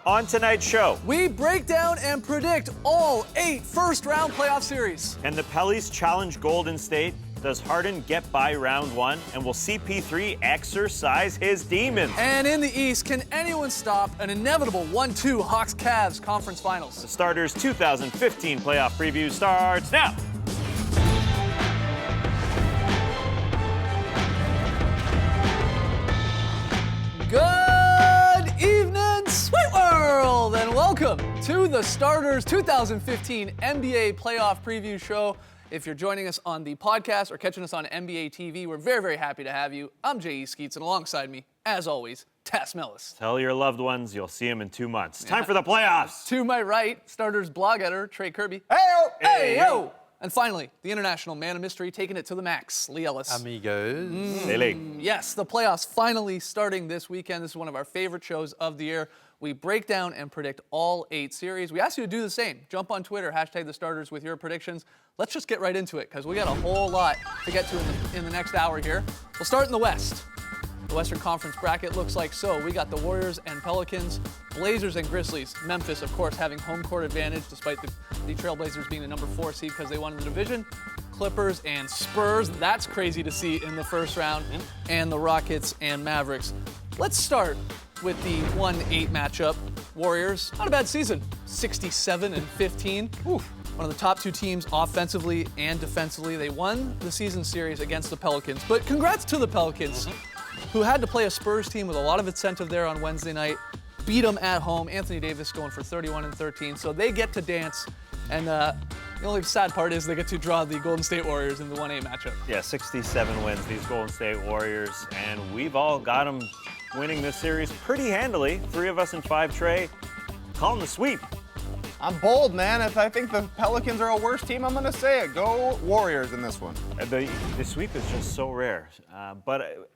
On tonight's show, we break down and predict all 8 first-round playoff series. Can the Pellies challenge Golden State? Does Harden get by round 1? And will CP3 exercise his demons? And in the East, can anyone stop an inevitable 1-2 Hawks-Cavs conference finals? The Starters 2015 playoff preview starts now. Good evening, Sweet World, and welcome to the Starters 2015 NBA playoff preview show. If you're joining us on the podcast or catching us on NBA TV, we're very, very happy to have you. I'm J.E. Skeets, and alongside me, as always, Tass Mellis. Tell your loved ones you'll see them in 2 months. Time for the playoffs. To my right, Starters blog editor Trey Kirby. Hey-o! Hey-yo! And finally, the international man of mystery taking it to the max, Lee Ellis. Amigos. Yes, the playoffs finally starting this weekend. This is one of our favorite shows of the year. We break down and predict all 8 series. We ask you to do the same. Jump on Twitter, hashtag the Starters with your predictions. Let's just get right into it because we got a whole lot to get to in the next hour here. We'll start in the West. The Western Conference bracket looks like so. We got the Warriors and Pelicans, Blazers and Grizzlies. Memphis, of course, having home court advantage despite the Trailblazers being the number 4 seed because they won the division. Clippers and Spurs, that's crazy to see in the first round. And the Rockets and Mavericks. Let's start with the 1-8 matchup. Warriors, not a bad season, 67-15. One of the top 2 teams offensively and defensively. They won the season series against the Pelicans. But congrats to the Pelicans, who had to play a Spurs team with a lot of incentive there on Wednesday night. Beat them at home. Anthony Davis going for 31 and 13. So they get to dance. And the only sad part is they get to draw the Golden State Warriors in the 1-8 matchup. Yeah, 67 wins, these Golden State Warriors. And we've all got them winning this series pretty handily. 3 of us in 5, Trey. Calling the sweep. I'm bold, man. If I think the Pelicans are a worse team, I'm going to say it. Go Warriors in this one. The sweep is just so rare. But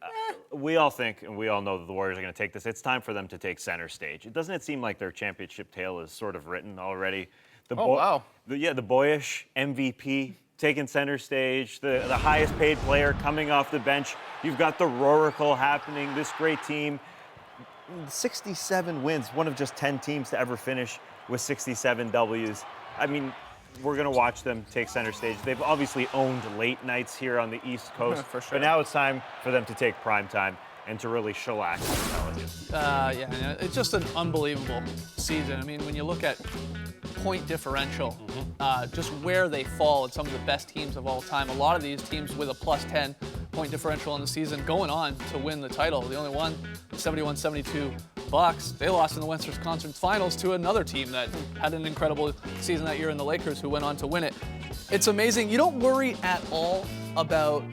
we all think and we all know that the Warriors are going to take this. It's time for them to take center stage. Doesn't it seem like their championship tale is sort of written already? Wow. The boyish MVP taking center stage, the highest paid player coming off the bench. You've got the Roracle happening, this great team. 67 wins, one of just 10 teams to ever finish with 67 W's. I mean, we're going to watch them take center stage. They've obviously owned late nights here on the East Coast. For sure. But now it's time for them to take prime time and to really shellac the Pelicans. Yeah, it's just an unbelievable season. I mean, when you look at point differential, just where they fall at some of the best teams of all time, a lot of these teams with a plus 10 point differential in the season going on to win the title. The only one, 71-72 Bucks. They lost in the Western Conference Finals to another team that had an incredible season that year in the Lakers, who went on to win it. It's amazing. You don't worry at all about,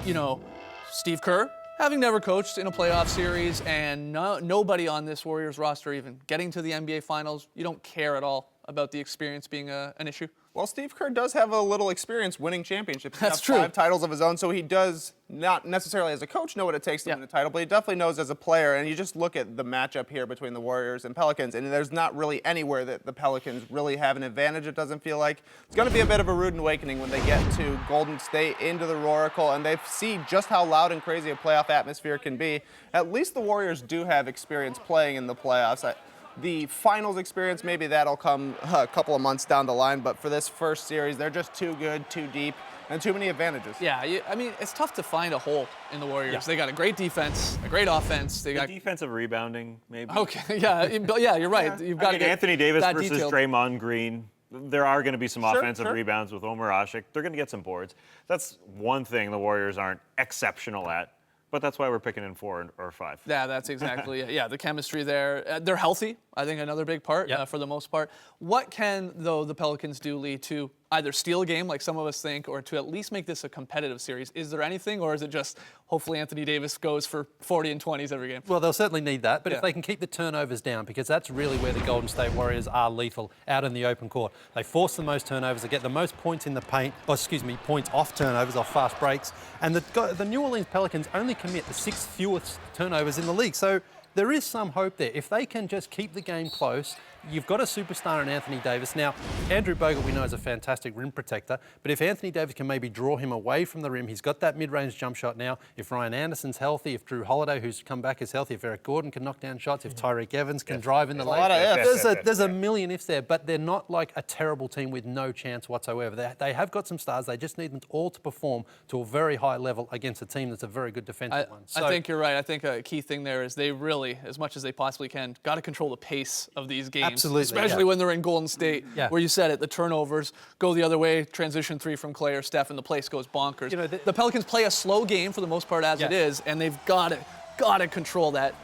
Steve Kerr having never coached in a playoff series and nobody on this Warriors roster even getting to the NBA Finals. You don't care at all about the experience being an issue? Well, Steve Kerr does have a little experience winning championships. That's He's true. got 5 titles of his own, so he does not necessarily as a coach know what it takes to win a title, but he definitely knows as a player. And you just look at the matchup here between the Warriors and Pelicans, and there's not really anywhere that the Pelicans really have an advantage, it doesn't feel like. It's going to be a bit of a rude awakening when they get to Golden State, into the Roracle, and they see just how loud and crazy a playoff atmosphere can be. At least the Warriors do have experience playing in the playoffs. The finals experience, maybe that'll come a couple of months down the line, but for this first series, they're just too good, too deep, and too many advantages. Yeah, I mean, it's tough to find a hole in the Warriors. Yeah. They got a great defense, a great offense. They got defensive rebounding, maybe. Okay, yeah, you're right. Yeah. You've got to get Anthony Davis versus detailed. Draymond Green. There are going to be some offensive rebounds with Omer Asik. They're going to get some boards. That's one thing the Warriors aren't exceptional at. But that's why we're picking in 4 or 5. Yeah, that's exactly it. Yeah, the chemistry there. They're healthy, I think another big part for the most part. What can, though, the Pelicans do, Lee, to either steal a game like some of us think or to at least make this a competitive series? Is there anything, or is it just hopefully Anthony Davis goes for 40 and 20s every game? Well, they'll certainly need that, but if they can keep the turnovers down, because that's really where the Golden State Warriors are lethal, out in the open court. They force the most turnovers, they get the most points in the paint, points off turnovers, off fast breaks, and the New Orleans Pelicans only commit the 6th fewest turnovers in the league. So there is some hope there. If they can just keep the game close, you've got a superstar in Anthony Davis. Now, Andrew Bogut we know is a fantastic rim protector, but if Anthony Davis can maybe draw him away from the rim, he's got that mid-range jump shot now. If Ryan Anderson's healthy, if Drew Holiday, who's come back, is healthy, if Eric Gordon can knock down shots, if Tyreek Evans can drive in the lane. lot of ifs. There's a million ifs there, but they're not like a terrible team with no chance whatsoever. They have got some stars. They just need them all to perform to a very high level against a team that's a very good defensive one. I think you're right. I think a key thing there is they really, as much as they possibly can, got to control the pace of these games. Absolutely, Especially when they're in Golden State, where you said it, the turnovers go the other way, transition three from Clay or Steph, and the place goes bonkers. You know, the Pelicans play a slow game for the most part as it is, and they've got to control that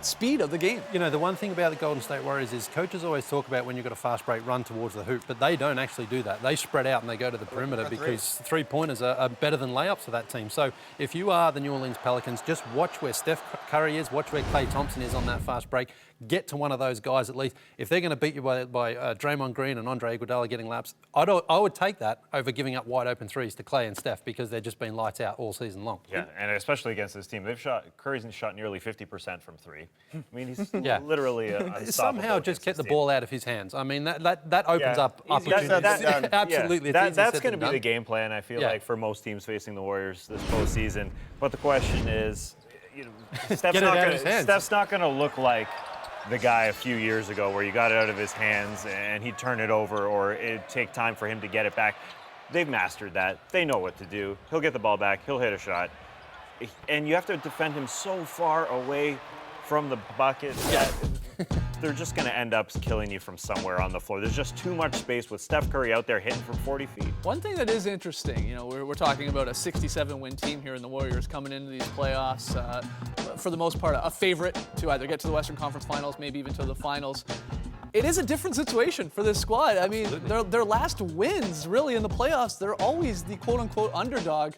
speed of the game. You know, the one thing about the Golden State Warriors is coaches always talk about when you've got a fast break run towards the hoop, but they don't actually do that. They spread out and they go to the perimeter because three-pointers are better than layups for that team. So if you are the New Orleans Pelicans, just watch where Steph Curry is, watch where Klay Thompson is on that fast break. Get to one of those guys at least. If they're going to beat you by Draymond Green and Andre Iguodala getting laps, I would take that over giving up wide open threes to Klay and Steph because they've just been lights out all season long. Yeah, and especially against this team, Curry's shot nearly 50% from three. I mean, he's literally unstoppable. Somehow just get the ball out of his hands. I mean, that opens up opportunities. Absolutely. That's going to be the game plan, I feel like, for most teams facing the Warriors this postseason. But the question is, Steph's not going to look like the guy a few years ago where you got it out of his hands and he'd turn it over or it'd take time for him to get it back. They've mastered that. They know what to do. He'll get the ball back. He'll hit a shot. And you have to defend him so far away from the bucket that they're just going to end up killing you from somewhere on the floor. There's just too much space with Steph Curry out there hitting from 40 feet. One thing that is interesting, you know, we're talking about a 67-win team here in the Warriors coming into these playoffs. For the most part, a favorite to either get to the Western Conference Finals, maybe even to the finals. It is a different situation for this squad. I mean, their last wins, really, in the playoffs, they're always the quote-unquote underdog.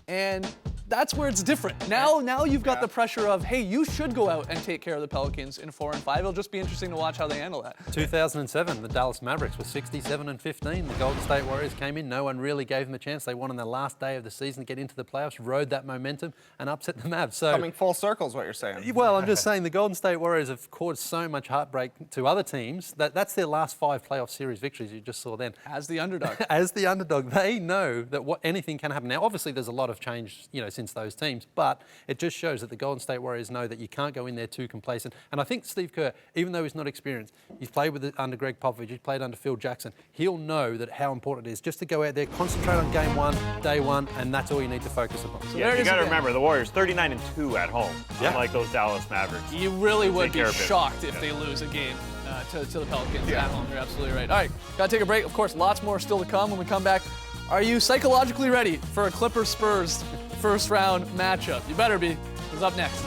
And that's where it's different. Now you've got the pressure of, hey, you should go out and take care of the Pelicans in 4 and 5. It'll just be interesting to watch how they handle that. 2007, the Dallas Mavericks were 67-15. The Golden State Warriors came in. No one really gave them a chance. They won on the last day of the season to get into the playoffs, rode that momentum, and upset the Mavs. So coming full circle is what you're saying. Well, I'm just saying the Golden State Warriors have caused so much heartbreak to other teams that's their last 5 playoff series victories you just saw then. As the underdog. As the underdog, they know that anything can happen. Now, obviously, there's a lot of change, since those teams, but it just shows that the Golden State Warriors know that you can't go in there too complacent. And I think Steve Kerr, even though he's not experienced, he's played under Greg Popovich, he's played under Phil Jackson, he'll know that how important it is just to go out there, concentrate on game one, day one, and that's all you need to focus upon. So you got to remember, the Warriors 39-2 at home, unlike those Dallas Mavericks. You really would be shocked if they lose a game to the Pelicans at home. You're absolutely right. All right, got to take a break. Of course, lots more still to come when we come back. Are you psychologically ready for a Clippers-Spurs first round matchup? You better be. It's up next.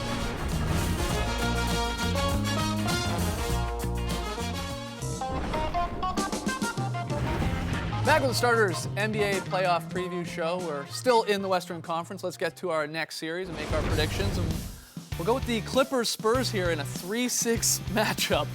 Back with the Starters NBA playoff preview show. We're still in the Western Conference. Let's get to our next series and make our predictions. And we'll go with the Clippers-Spurs here in a 3-6 matchup,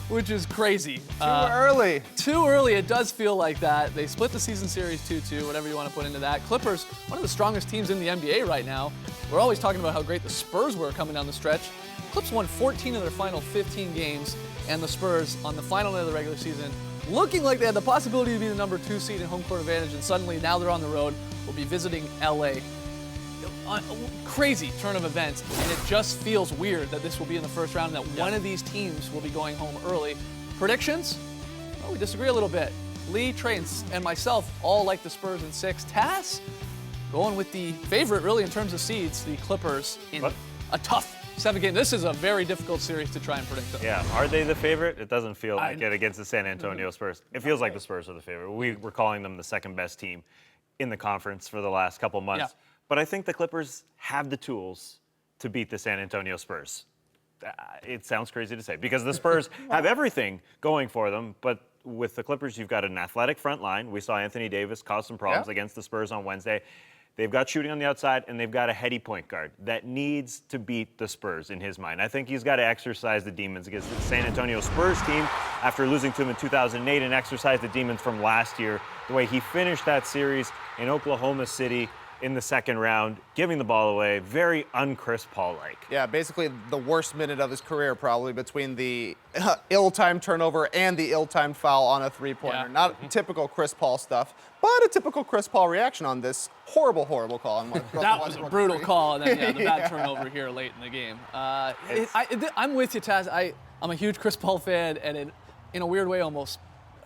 which is crazy. Too early. Too early. It does feel like that. They split the season series 2-2, whatever you want to put into that. Clippers, one of the strongest teams in the NBA right now. We're always talking about how great the Spurs were coming down the stretch. Clips won 14 of their final 15 games, and the Spurs on the final night of the regular season, looking like they had the possibility to be the number 2 seed in home court advantage, and suddenly now they're on the road. We'll be visiting LA. Crazy turn of events, and it just feels weird that this will be in the first round and that one of these teams will be going home early. Predictions? Well, we disagree a little bit. Lee, Trey, and myself all like the Spurs in 6. Tass going with the favorite, really, in terms of seeds, the Clippers in a tough 7 game. This is a very difficult series to try and predict, though. Yeah, are they the favorite? It doesn't feel like it against the San Antonio Spurs. It feels like the Spurs are the favorite. We're calling them the second best team in the conference for the last couple months. Yeah. But I think the Clippers have the tools to beat the San Antonio Spurs. It sounds crazy to say because the Spurs have everything going for them, but with the Clippers, you've got an athletic front line. We saw Anthony Davis cause some problems against the Spurs on Wednesday. They've got shooting on the outside, and they've got a heady point guard that needs to beat the Spurs in his mind. I think he's got to exercise the demons against the San Antonio Spurs team after losing to them in 2008 and exercise the demons from last year. The way he finished that series in Oklahoma City, in the second round, giving the ball away, very un-Chris Paul-like. Yeah, basically the worst minute of his career probably between the ill-timed turnover and the ill-timed foul on a three-pointer. Yeah. Not typical Chris Paul stuff, but a typical Chris Paul reaction on this horrible, horrible call. That was a brutal call, and then the bad turnover here late in the game. I'm with you, Taz. I'm a huge Chris Paul fan, and it, in a weird way, almost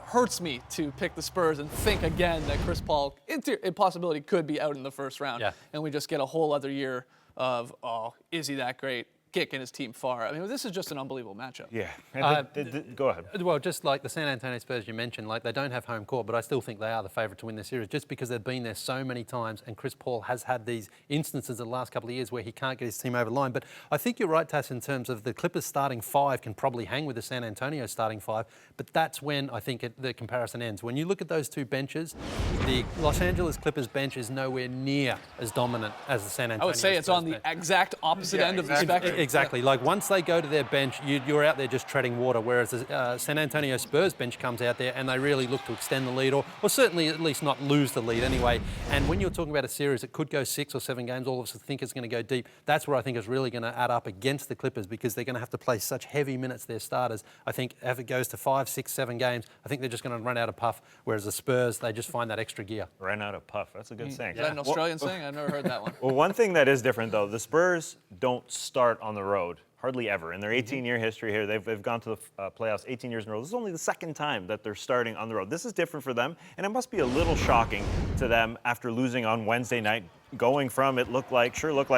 hurts me to pick the Spurs and think again that Chris Paul, in possibility, could be out in the first round. Yeah. And we just get a whole other year of, oh, is he that great? Kicking his team far. I mean, this is just an unbelievable matchup. Yeah. And go ahead. Well, just like the San Antonio Spurs you mentioned, like they don't have home court, but I still think they are the favourite to win this series just because they've been there so many times, and Chris Paul has had these instances the last couple of years where he can't get his team over the line. But I think you're right, Tass, in terms of the Clippers starting five can probably hang with the San Antonio starting five, but that's when I think the comparison ends. When you look at those two benches, the Los Angeles Clippers bench is nowhere near as dominant as the San Antonio I would say it's Spurs on the bench. exact opposite end of the spectrum. Exactly. Like once they go to their bench, you're out there just treading water, whereas the San Antonio Spurs bench comes out there and they really look to extend the lead or certainly at least not lose the lead anyway. And when you're talking about a series that could go 6 or 7 games, all of us think it's going to go deep, that's where I think it's really going to add up against the Clippers because they're going to have to play such heavy minutes, their starters. I think if it goes to 5, 6, 7 games, I think they're just going to run out of puff, whereas the Spurs, they just find that extra gear. Ran out of puff. That's a good saying. Is that an Australian saying? I've never heard that one. Well, one thing that is different, though, the Spurs don't start on the road. Hardly ever. In their 18-year history here, they've gone to the playoffs 18 years in a row. This is only the second time that they're starting on the road. This is different for them, and it must be a little shocking to them after losing on Wednesday night, going from it looked like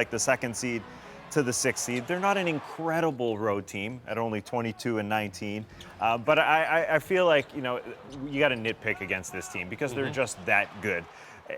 the second seed to the 6th seed. They're not an incredible road team at only 22-19, but I feel like, you know, you got to nitpick against this team because they're just that good.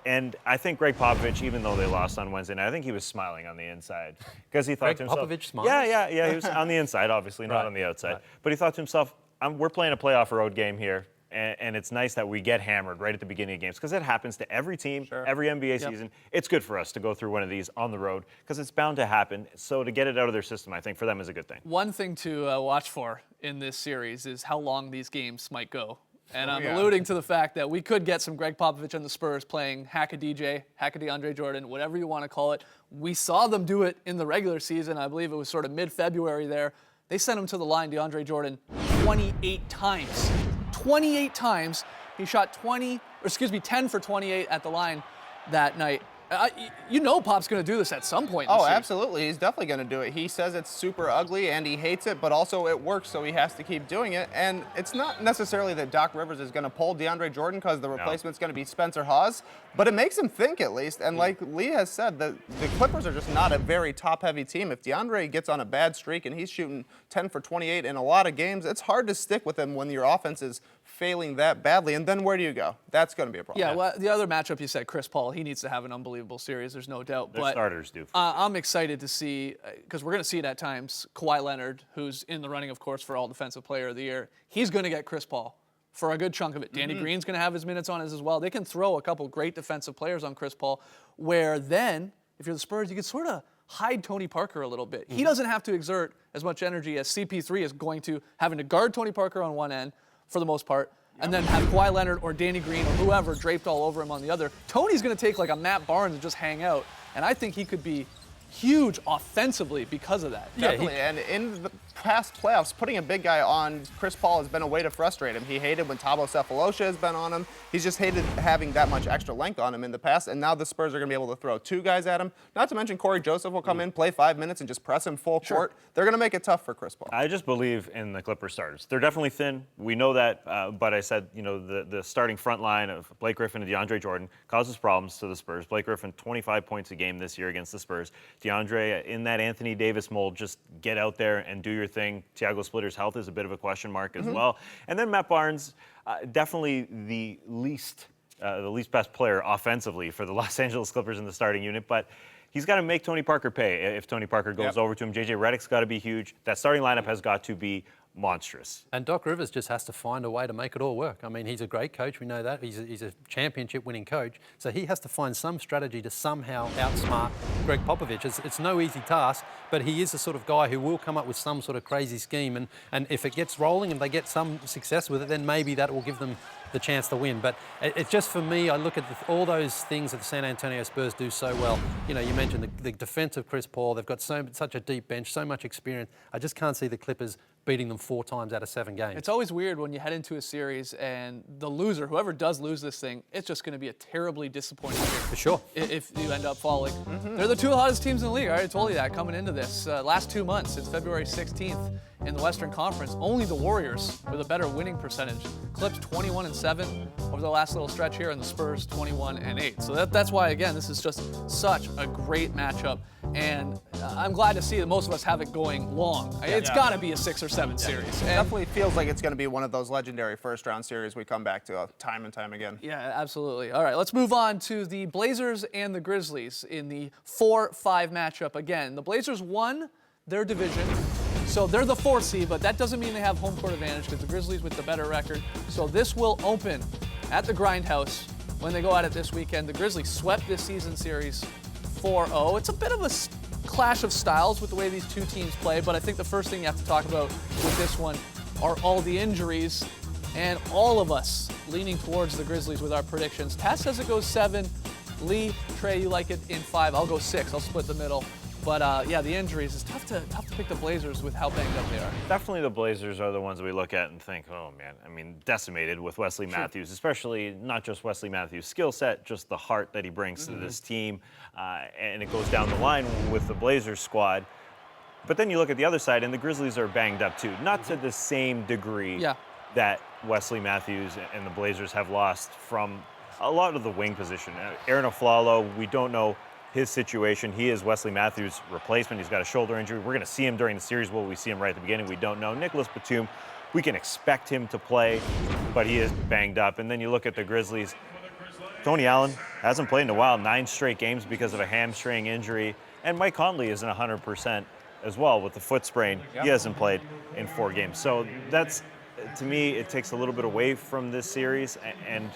And I think Greg Popovich, even though they lost on Wednesday night, I think he was smiling on the inside because he thought Greg to himself, Popovich smiles? Yeah, he was on the inside, obviously, not on the outside. But he thought to himself, we're playing a playoff road game here, and it's nice that we get hammered right at the beginning of games because it happens to every team, every NBA season. It's good for us to go through one of these on the road because it's bound to happen. So to get it out of their system, I think for them is a good thing. One thing to watch for in this series is how long these games might go. And I'm alluding to the fact that we could get some Greg Popovich and the Spurs playing hack-a-DJ, hack-a-DeAndre Jordan, whatever you want to call it. We saw them do it in the regular season. I believe it was sort of mid-February there. They sent him to the line, DeAndre Jordan, 28 times. 28 times. He shot 10 for 28 at the line that night. You know Pop's going to do this at some point. Oh, absolutely. He's definitely going to do it. He says it's super ugly and he hates it, but also it works, so he has to keep doing it. And it's not necessarily that Doc Rivers is going to pull DeAndre Jordan because the replacement's going to be Spencer Hawes, but it makes him think at least. And like Lee has said, the Clippers are just not a very top-heavy team. If DeAndre gets on a bad streak and he's shooting 10 for 28 in a lot of games, it's hard to stick with him when your offense is failing that badly. And then where do you go? That's going to be a problem. Yeah, well, the other matchup you said, Chris Paul, he needs to have an unbelievable series. There's no doubt. Their but starters do. I'm excited to see, because we're going to see it at times, Kawhi Leonard, who's in the running, of course, for All Defensive Player of the Year. He's going to get Chris Paul for a good chunk of it. Danny Green's going to have his minutes on his as well. They can throw a couple great defensive players on Chris Paul, where then, if you're the Spurs, you can sort of hide Tony Parker a little bit. He doesn't have to exert as much energy as CP3 is going to, having to guard Tony Parker on one end, for the most part, and then have Kawhi Leonard or Danny Green or whoever draped all over him on the other. Tony's going to take like a Matt Barnes and just hang out, and I think he could be huge offensively because of that. Definitely, and in the past playoffs, putting a big guy on Chris Paul has been a way to frustrate him. He hated when Thabo Sefolosha has been on him. He's just hated having that much extra length on him in the past, and now the Spurs are going to be able to throw 2 guys at him. Not to mention Corey Joseph will come in, play 5 minutes, and just press him full court. They're going to make it tough for Chris Paul. I just believe in the Clippers starters. They're definitely thin. We know that, but I said, you know, the starting front line of Blake Griffin and DeAndre Jordan causes problems to the Spurs. Blake Griffin, 25 points a game this year against the Spurs. DeAndre, in that Anthony Davis mold, just get out there and do your thing. Thiago Splitter's health is a bit of a question mark as well. And then Matt Barnes, definitely the least best player offensively for the Los Angeles Clippers in the starting unit, but he's got to make Tony Parker pay if Tony Parker goes over to him. JJ Redick's got to be huge. That starting lineup has got to be monstrous. And Doc Rivers just has to find a way to make it all work. I mean, he's a great coach. We know that. He's a championship-winning coach. So he has to find some strategy to somehow outsmart Greg Popovich. It's no easy task, but he is the sort of guy who will come up with some sort of crazy scheme. And if it gets rolling and they get some success with it, then maybe that will give them the chance to win. But it's just, for me, I look at all those things that the San Antonio Spurs do so well. You know, you mentioned the defense of Chris Paul. They've got such a deep bench, so much experience. I just can't see the Clippers beating them 4 times out of 7 games. It's always weird when you head into a series and the loser, whoever does lose this thing, it's just going to be a terribly disappointing year. For sure. If you end up falling. They're the 2 hottest teams in the league. I already told you that coming into this. Last 2 months, since February 16th in the Western Conference, only the Warriors with a better winning percentage. Clips 21-7 over the last little stretch here, and the Spurs 21-8. So that's why, again, this is just such a great matchup. And I'm glad to see that most of us have it going long. It's got to be a 6 or 7 series. It definitely feels like it's going to be one of those legendary first-round series we come back to time and time again. Yeah, absolutely. All right, let's move on to the Blazers and the Grizzlies in the 4-5 matchup. Again, the Blazers won their division, so they're the 4th seed, but that doesn't mean they have home court advantage because the Grizzlies with the better record. So this will open at the Grindhouse when they go at it this weekend. The Grizzlies swept this season series 4-0. It's a bit of a clash of styles with the way these 2 teams play, but I think the first thing you have to talk about with this one are all the injuries, and all of us leaning towards the Grizzlies with our predictions. Taz says it goes 7. Lee, Trey, you like it in 5. I'll go 6. I'll split the middle. But yeah, the injuries, it's tough to pick the Blazers with how banged up they are. Definitely the Blazers are the ones we look at and think, oh man, I mean, decimated with Wesley Matthews, especially not just Wesley Matthews' skill set, just the heart that he brings to this team. And it goes down the line with the Blazers squad. But then you look at the other side, and the Grizzlies are banged up too. Not to the same degree that Wesley Matthews and the Blazers have lost from a lot of the wing position. Aaron Aflalo, we don't know his situation. He is Wesley Matthews' replacement. He's got a shoulder injury. We're going to see him during the series. Will we see him right at the beginning? We don't know. Nicholas Batum, we can expect him to play, but he is banged up. And then you look at the Grizzlies. Tony Allen hasn't played in a while, 9 straight games because of a hamstring injury. And Mike Conley isn't 100% as well with the foot sprain. He hasn't played in 4 games. So that's, to me, it takes a little bit away from this series, and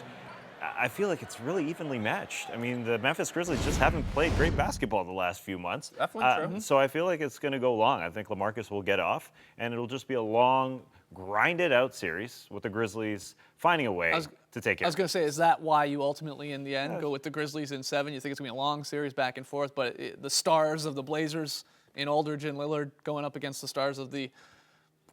I feel like it's really evenly matched. I mean, the Memphis Grizzlies just haven't played great basketball the last few months. Definitely true. So I feel like it's going to go long. I think LaMarcus will get off, and it'll just be a long, grinded-out series with the Grizzlies finding a way to take it. I was going to say, is that why you ultimately, in the end, go with the Grizzlies in 7? You think it's going to be a long series back and forth, but the stars of the Blazers in Aldridge and Lillard going up against the stars of the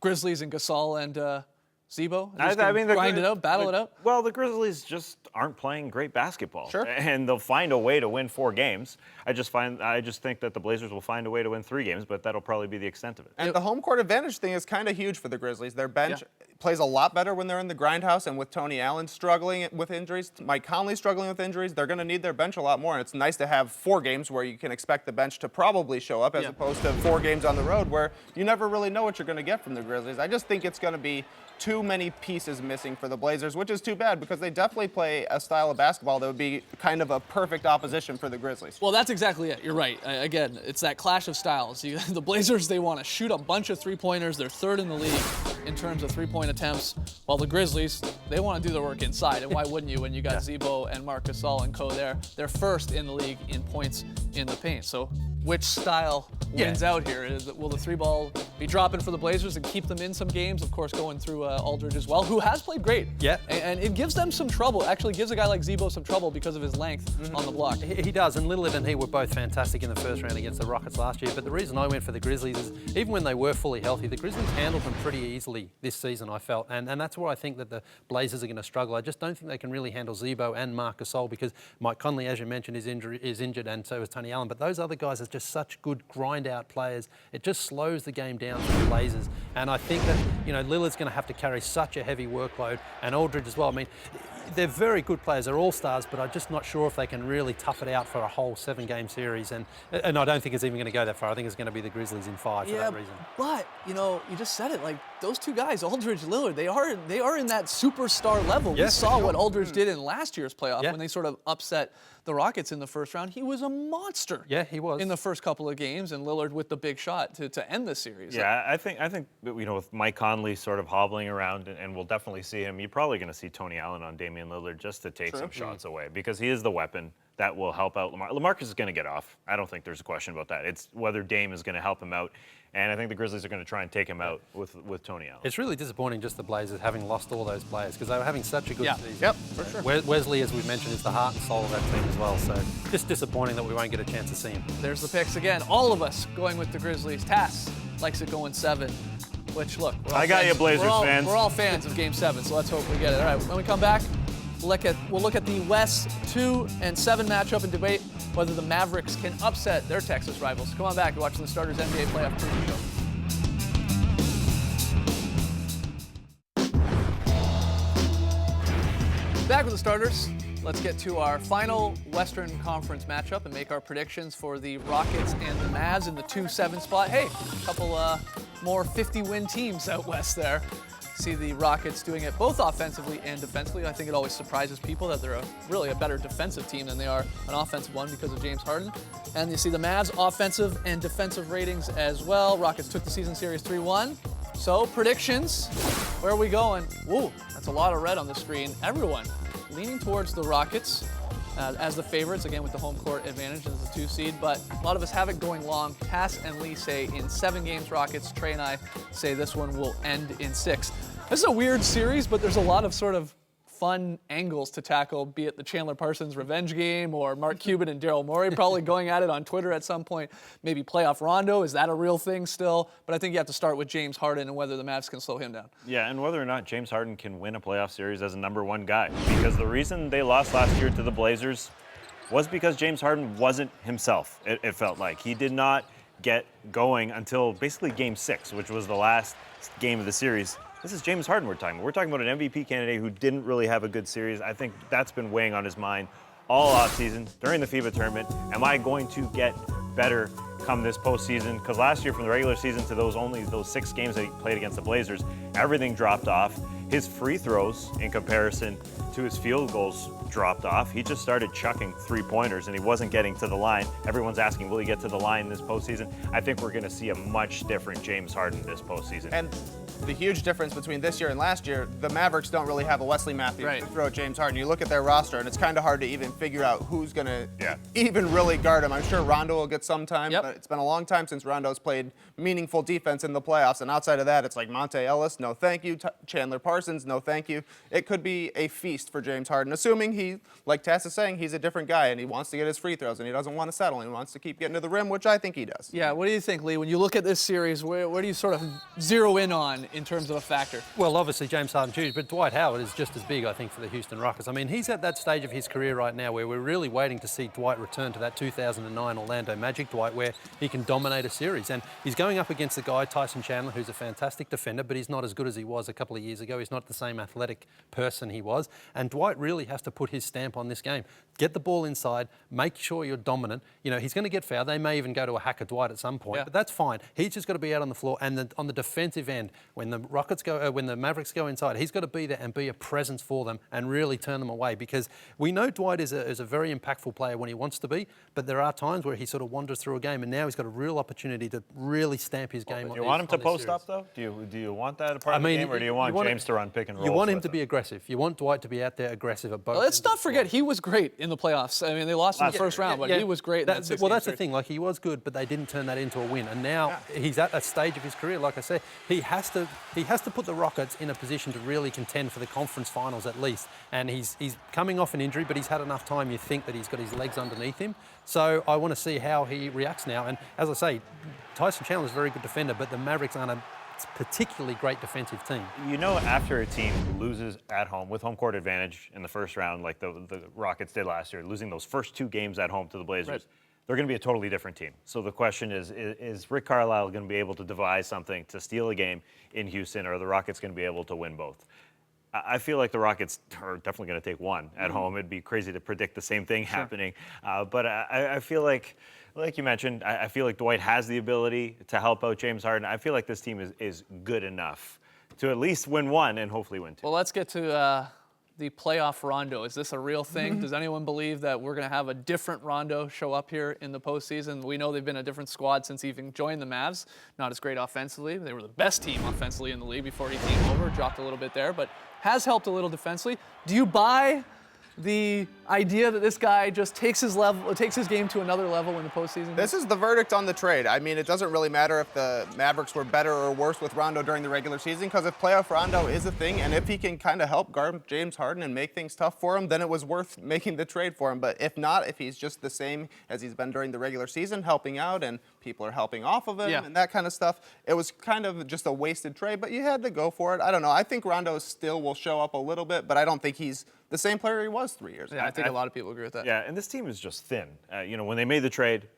Grizzlies in Gasol and Zebo? I mean, grind it out, battle it out? Well, the Grizzlies just aren't playing great basketball. Sure. And they'll find a way to win 4 games. I just think that the Blazers will find a way to win 3 games, but that'll probably be the extent of it. And the home court advantage thing is kind of huge for the Grizzlies. Their bench plays a lot better when they're in the Grindhouse, and with Tony Allen struggling with injuries, Mike Conley struggling with injuries, they're going to need their bench a lot more. And it's nice to have 4 games where you can expect the bench to probably show up, as opposed to 4 games on the road where you never really know what you're going to get from the Grizzlies. I just think it's going to be too many pieces missing for the Blazers, which is too bad because they definitely play a style of basketball that would be kind of a perfect opposition for the Grizzlies. Well, that's exactly it. You're right. Again, it's that clash of styles. The Blazers, they want to shoot a bunch of three-pointers. They're 3rd in the league in terms of three-point attempts, while the Grizzlies, they want to do their work inside. And why wouldn't you when you got Zebo and Marc Gasol and co there? They're 1st in the league in points in the paint. So which style wins out here? Will the 3-ball be dropping for the Blazers and keep them in some games? Of course, going through Aldridge as well, who has played great. Yeah. And it gives them some trouble. Actually gives a guy like Zebo some trouble because of his length on the block. He does, and Lillard and he were both fantastic in the first round against the Rockets last year. But the reason I went for the Grizzlies is even when they were fully healthy, the Grizzlies handled them pretty easily this season, I felt. And that's where I think that the Blazers are going to struggle. I just don't think they can really handle Zebo and Marc Gasol because Mike Conley, as you mentioned, is injured, and so is Tony Allen. But those other guys are just such good grind-out players. It just slows the game down for the Blazers. And I think that, Lillard's going to have to carry such a heavy workload, and Aldridge as well. I mean, they're very good players. They're all stars, but I'm just not sure if they can really tough it out for a whole 7-game series. And I don't think it's even going to go that far. I think it's going to be the Grizzlies in 5 for that reason. But you just said it. Like those two guys, Aldridge, Lillard, they are in that superstar level. We saw what Aldridge did in last year's playoff when they sort of upset the Rockets in the first round. He was a monster. Yeah, he was in the first couple of games, and Lillard with the big shot to end the series. Yeah, I think with Mike Conley sort of hobbling around, and we'll definitely see him. You're probably going to see Tony Allen on Damian Lillard just to take some shots away, because he is the weapon that will help out Lamar. LaMarcus is going to get off. I don't think there's a question about that. It's whether Dame is going to help him out, and I think the Grizzlies are going to try and take him out with Tony Allen. It's really disappointing, just the Blazers having lost all those players, because they were having such a good season. Yep, for sure. Wesley, as we've mentioned, is the heart and soul of that team as well. So just disappointing that we won't get a chance to see him. There's the picks again. All of us going with the Grizzlies. Tass likes it going 7. Which, look, I got you, Blazers fans. We're all fans of Game 7, so let's hope we get it. All right, when we come back, we'll look at the West 2 and 7 matchup and debate whether the Mavericks can upset their Texas rivals. Come on back. You're watching the Starters NBA Playoff Preview Show. Back with the Starters. Let's get to our final Western Conference matchup and make our predictions for the Rockets and the Mavs in the 2-7 spot. Hey, a couple more 50-win teams out west there. See the Rockets doing it both offensively and defensively. I think it always surprises people that they're really a better defensive team than they are an offensive one because of James Harden. And you see the Mavs offensive and defensive ratings as well. Rockets took the season series 3-1. So predictions, where are we going? Whoa, that's a lot of red on the screen. Everyone leaning towards the Rockets as the favorites, again with the home court advantage as the 2 seed, but a lot of us have it going long. Tass and Lee say in 7 games Rockets. Trey and I say this one will end in 6. This is a weird series, but there's a lot of sort of fun angles to tackle, be it the Chandler Parsons revenge game or Mark Cuban and Daryl Morey probably going at it on Twitter at some point. Maybe playoff Rondo, is that a real thing still? But I think you have to start with James Harden and whether the Mavs can slow him down. Yeah, and whether or not James Harden can win a playoff series as a #1 guy. Because the reason they lost last year to the Blazers was because James Harden wasn't himself, it felt like. He did not get going until basically Game 6, which was the last game of the series. This is James Harden we're talking about. We're talking about an MVP candidate who didn't really have a good series. I think that's been weighing on his mind all offseason during the FIBA tournament. Am I going to get better come this postseason? Because last year, from the regular season to those 6 games that he played against the Blazers, everything dropped off. His free throws, in comparison to his field goals, dropped off. He just started chucking 3-pointers, and he wasn't getting to the line. Everyone's asking, will he get to the line this postseason? I think we're going to see a much different James Harden this postseason. And the huge difference between this year and last year, the Mavericks don't really have a Wesley Matthews to throw at James Harden. You look at their roster, and it's kind of hard to even figure out who's going to even really guard him. I'm sure Rondo will get some time, but it's been a long time since Rondo's played meaningful defense in the playoffs. And outside of that, it's like Monte Ellis, no thank you. Chandler Parsons, no thank you. It could be a feast for James Harden, assuming he, like Tass is saying, he's a different guy, and he wants to get his free throws, and he doesn't want to settle. He wants to keep getting to the rim, which I think he does. Yeah, what do you think, Lee? When you look at this series, where do you sort of zero in on in terms of a factor? Well, obviously James Harden's huge, but Dwight Howard is just as big, I think, for the Houston Rockets. I mean, he's at that stage of his career right now where we're really waiting to see Dwight return to that 2009 Orlando Magic Dwight, where he can dominate a series. And he's going up against a guy, Tyson Chandler, who's a fantastic defender, but he's not as good as he was a couple of years ago. He's not the same athletic person he was. And Dwight really has to put his stamp on this game. Get the ball inside, make sure you're dominant. You know, he's going to get fouled. They may even go to a hack of Dwight at some point, but that's fine. He's just got to be out on the floor. And on the defensive end, when the Mavericks go inside, he's got to be there and be a presence for them and really turn them away, because we know Dwight is a very impactful player when he wants to be, but there are times where he sort of wanders through a game, and now he's got a real opportunity to really stamp his game. Do you want him to post up, though? Do you want that part of the game, or do you want James to run pick and roll? You want him to be aggressive. You want Dwight to be out there aggressive at both. Well, let's not forget, he was great in the playoffs. I mean, they lost in the first round, but he was great in that 6 Well, that's the thing. Like, he was good, but they didn't turn that into a win. And now he's at a stage of his career, like I said, he has to put the Rockets in a position to really contend for the conference finals at least. And he's coming off an injury, but he's had enough time, you think, that he's got his legs underneath him. So I want to see how he reacts now. And as I say, Tyson Chandler's a very good defender, but the Mavericks aren't a particularly great defensive team. You know, after a team loses at home with home court advantage in the first round, like the Rockets did last year, losing those first 2 games at home to the Blazers, they're going to be a totally different team. So the question is Rick Carlisle going to be able to devise something to steal a game in Houston, or are the Rockets going to be able to win both? I feel like the Rockets are definitely going to take one at home. It'd be crazy to predict the same thing happening. But I feel like you mentioned, I feel like Dwight has the ability to help out James Harden. I feel like this team is good enough to at least win one and hopefully win two. Well, let's get to the playoff Rondo. Is this a real thing? Does anyone believe that we're going to have a different Rondo show up here in the postseason? We know they've been a different squad since he even joined the Mavs. Not as great offensively. They were the best team offensively in the league before he came over. Dropped a little bit there, but has helped a little defensively. Do you buy the idea that this guy just takes his game to another level in the postseason? This is the verdict on the trade. I mean, it doesn't really matter if the Mavericks were better or worse with Rondo during the regular season, because if playoff Rondo is a thing, and if he can kind of help guard James Harden and make things tough for him, then it was worth making the trade for him. But if not, if he's just the same as he's been during the regular season, helping out, and people are helping off of him and that kind of stuff, it was kind of just a wasted trade, but you had to go for it. I don't know. I think Rondo still will show up a little bit, but I don't think he's the same player he was 3 years ago. Yeah, I think a lot of people agree with that. Yeah, and this team is just thin. When they made the trade,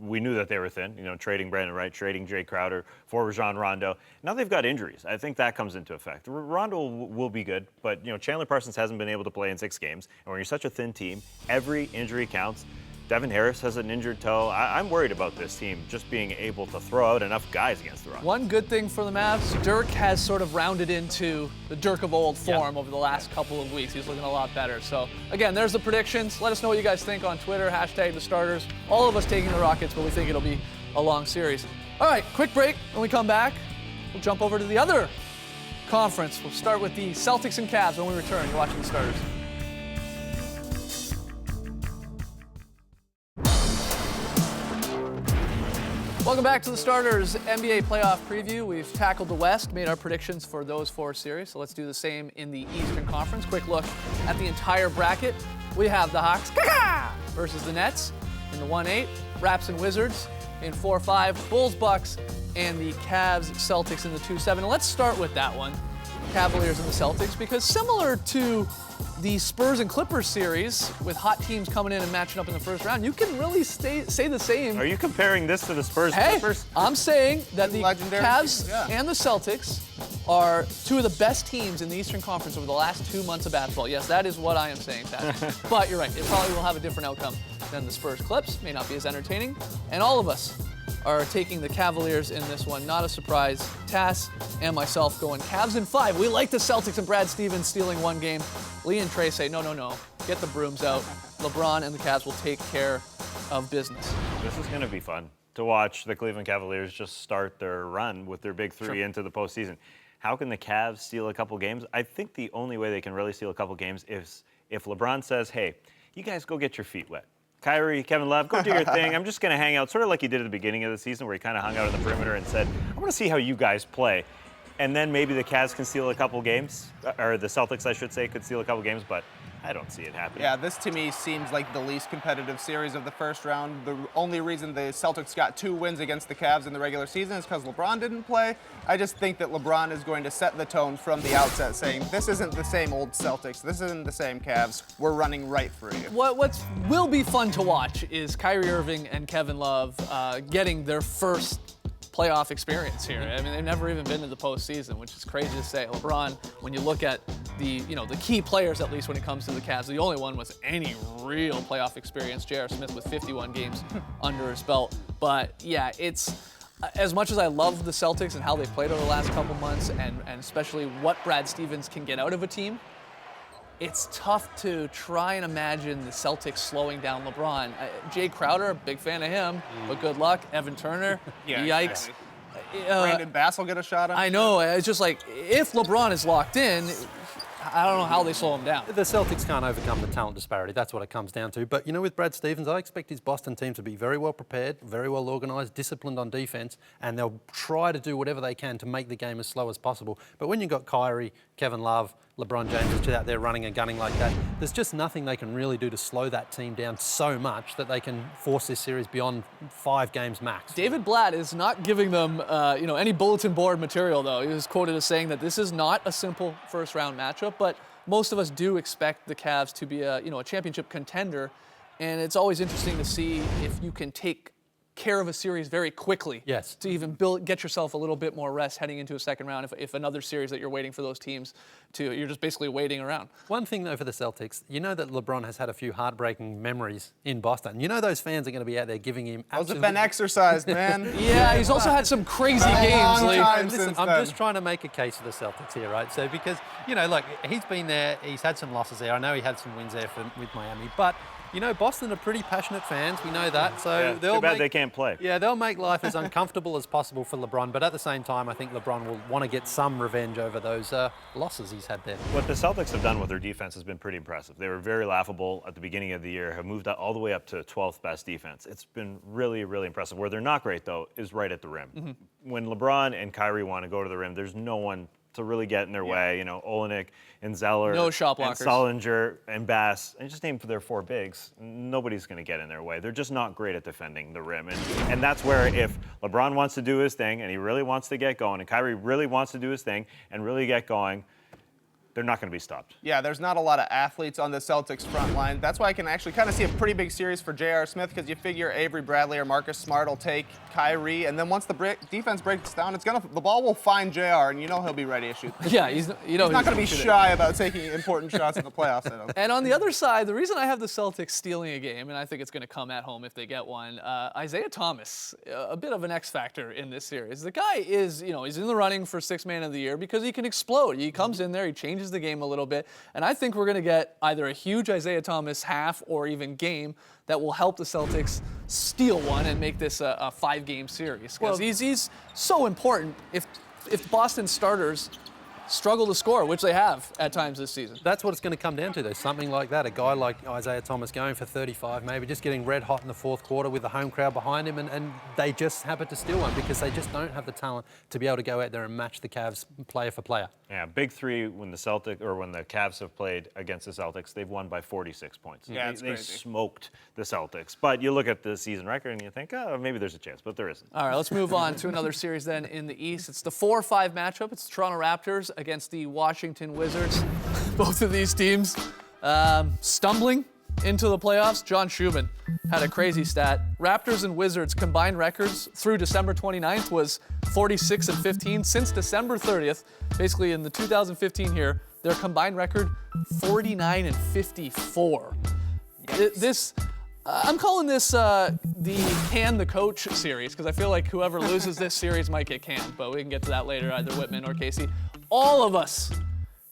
we knew that they were thin. Trading Brandon Wright, trading Jay Crowder for Rajon Rondo. Now they've got injuries. I think that comes into effect. Rondo will be good, but Chandler Parsons hasn't been able to play in 6 games. And when you're such a thin team, every injury counts. Devin Harris has an injured toe. I'm worried about this team just being able to throw out enough guys against the Rockets. One good thing for the Mavs, Dirk has sort of rounded into the Dirk of old form over the last couple of weeks. He's looking a lot better. So, again, there's the predictions. Let us know what you guys think on Twitter, #TheStarters. All of us taking the Rockets, but we think it'll be a long series. All right, quick break. When we come back, we'll jump over to the other conference. We'll start with the Celtics and Cavs when we return. You're watching The Starters. Welcome back to The Starters NBA playoff preview. We've tackled the West, made our predictions for those 4 series, so let's do the same in the Eastern Conference. Quick look at the entire bracket. We have the Hawks versus the Nets in the 1-8, Raps and Wizards in 4-5, Bulls, Bucks, and the Cavs, Celtics in the 2-7. And let's start with that one, Cavaliers and the Celtics, because similar to the Spurs and Clippers series, with hot teams coming in and matching up in the first round, you can really say the same. Are you comparing this to the Spurs Hey, Clippers? I'm saying that the Legendary Cavs teams, yeah. and the Celtics are 2 of the best teams in the Eastern Conference over the last 2 months of basketball. Yes, that is what I am saying, Pat. But you're right, it probably will have a different outcome than the Spurs Clips. May not be as entertaining. And all of us are taking the Cavaliers in this one. Not a surprise. Tass and myself going Cavs in 5. We like the Celtics and Brad Stevens stealing 1 game. Lee and Trey say, no. Get the brooms out. LeBron and the Cavs will take care of business. This is going to be fun to watch the Cleveland Cavaliers just start their run with their big 3 into the postseason. How can the Cavs steal a couple games? I think the only way they can really steal a couple games is if LeBron says, hey, you guys go get your feet wet. Kyrie, Kevin Love, go do your thing. I'm just going to hang out, sort of like he did at the beginning of the season where he kind of hung out on the perimeter and said, I want to see how you guys play. And then maybe the Cavs can steal a couple games, or the Celtics, I should say, could steal a couple games, but I don't see it happening. Yeah, this to me seems like the least competitive series of the first round. The only reason the Celtics got 2 wins against the Cavs in the regular season is because LeBron didn't play. I just think that LeBron is going to set the tone from the outset, saying, this isn't the same old Celtics, this isn't the same Cavs, we're running right through you. What will be fun to watch is Kyrie Irving and Kevin Love getting their first playoff experience here. I mean, they've never even been to the postseason, which is crazy to say. LeBron, when you look at the key players, at least when it comes to the Cavs, the only one with any real playoff experience, J.R. Smith with 51 games under his belt. But yeah, it's as much as I love the Celtics and how they played over the last couple months, and especially what Brad Stevens can get out of a team, it's tough to try and imagine the Celtics slowing down LeBron. Jay Crowder, big fan of him, but good luck. Evan Turner, yikes. Brandon Bass will get a shot on. I know, it's just like, if LeBron is locked in, I don't know how they slow him down. The Celtics can't overcome the talent disparity. That's what it comes down to. But, with Brad Stevens, I expect his Boston team to be very well prepared, very well organised, disciplined on defence, and they'll try to do whatever they can to make the game as slow as possible. But when you've got Kyrie, Kevin Love, LeBron James just out there running and gunning like that, there's just nothing they can really do to slow that team down so much that they can force this series beyond 5 games max. David Blatt is not giving them, any bulletin board material, though. He was quoted as saying that this is not a simple first-round matchup, but most of us do expect the Cavs to be a championship contender, and it's always interesting to see if you can take care of a series very quickly. Yes. To even get yourself a little bit more rest heading into a second round. If another series that you're waiting for those teams you're just basically waiting around. One thing, though, for the Celtics, you know that LeBron has had a few heartbreaking memories in Boston. You know those fans are going to be out there giving him Those have absolute... been exercised, man. Yeah, he's also had some crazy games. long Lee. time. Listen, since I'm then. just trying to make a case for the Celtics here, right? So because, you know, like he's been there, he's had some losses there. I know he had some wins there with Miami, but you know, Boston are pretty passionate fans. We know that. So Yeah, they'll too bad make, they can't play. Yeah, they'll make life as uncomfortable as possible for LeBron. But at the same time, I think LeBron will want to get some revenge over those losses he's had there. What the Celtics have done with their defense has been pretty impressive. They were very laughable at the beginning of the year, have moved all the way up to 12th best defense. It's been really, really impressive. Where they're not great, though, is right at the rim. When LeBron and Kyrie want to go to the rim, there's no one to really get in their way. You know, Olenek and Zeller, No shot and blockers. Sullinger and Bass, and just name for their four bigs. Nobody's going to get in their way. They're just not great at defending the rim, and that's where if LeBron wants to do his thing and he really wants to get going, and Kyrie really wants to do his thing and really get going, they're not going to be stopped. Yeah, there's not a lot of athletes on the Celtics front line. That's why I can actually kind of see a pretty big series for J.R. Smith, because you figure Avery Bradley or Marcus Smart will take Kyrie, and then once the defense breaks down, the ball will find J.R., and you know he'll be ready to shoot. Yeah, he's He's not going to be shy about taking important shots in the playoffs, I don't think. And on the other side, the reason I have the Celtics stealing a game, and I think it's going to come at home if they get one, Isaiah Thomas, a bit of an X factor in this series. The guy is, he's in the running for Sixth Man of the Year because he can explode. He comes in there, he changes the game a little bit, and I think we're going to get either a huge Isaiah Thomas half or even game that will help the Celtics steal one and make this a 5-game series. Because he's so important if Boston starters struggle to score, which they have at times this season. That's what it's going to come down to, though. Something like that. A guy like Isaiah Thomas going for 35, maybe just getting red hot in the fourth quarter with the home crowd behind him, and they just happen to steal one because they just don't have the talent to be able to go out there and match the Cavs player for player. Yeah, big three when the Cavs have played against the Celtics, they've won by 46 points. Yeah, it's they crazy. smoked the Celtics. But you look at the season record and you think, oh, maybe there's a chance, but there isn't. All right, let's move on to another series then in the East. It's the 4-5 matchup. It's the Toronto Raptors against the Washington Wizards. Both of these teams stumbling into the playoffs. John Schumann had a crazy stat. Raptors and Wizards combined records through December 29th was 46-15. Since December 30th, basically in the 2015 year, their combined record 49-54. I'm calling this the can the coach series because I feel like whoever loses this series might get canned, but we can get to that later, either Whitman or Casey. All of us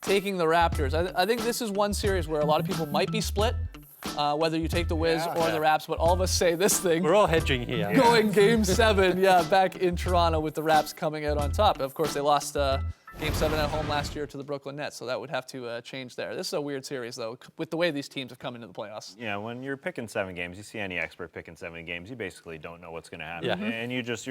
taking the Raptors. I think this is one series where a lot of people might be split, whether you take the Wiz or the Raps, but all of us say this thing. We're all hedging here. Going Game 7, back in Toronto with the Raps coming out on top. Of course, they lost Game 7 at home last year to the Brooklyn Nets, so that would have to change there. This is a weird series, though, with the way these teams have come into the playoffs. Yeah, when you're picking 7 games, you see any expert picking 7 games, you basically don't know what's going to happen. Yeah. And you're just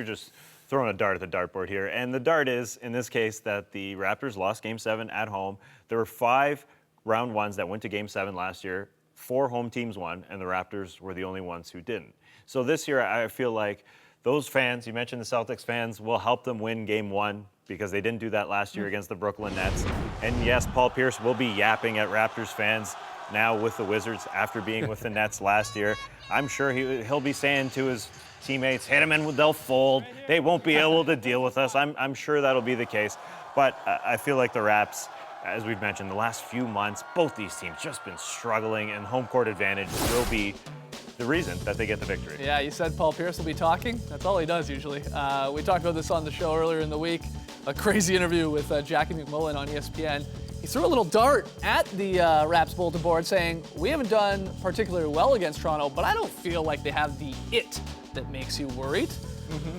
throwing a dart at the dartboard here. And the dart is, in this case, that the Raptors lost Game 7 at home. There were 5 round ones that went to Game 7 last year. 4 home teams won, and the Raptors were the only ones who didn't. So this year, I feel like those fans, you mentioned the Celtics fans, will help them win Game 1 because they didn't do that last year against the Brooklyn Nets. And yes, Paul Pierce will be yapping at Raptors fans now with the Wizards after being with the Nets last year. I'm sure he'll be saying to his teammates, hit them and they'll fold. They won't be able to deal with us. I'm sure that'll be the case. But I feel like the Raps, as we've mentioned, the last few months, both these teams just been struggling, and home court advantage will be the reason that they get the victory. Yeah, you said Paul Pierce will be talking. That's all he does usually. We talked about this on the show earlier in the week. A crazy interview with Jackie McMullen on ESPN. He threw a little dart at the Raps bulletin board saying, we haven't done particularly well against Toronto, but I don't feel like they have the it that makes you worried.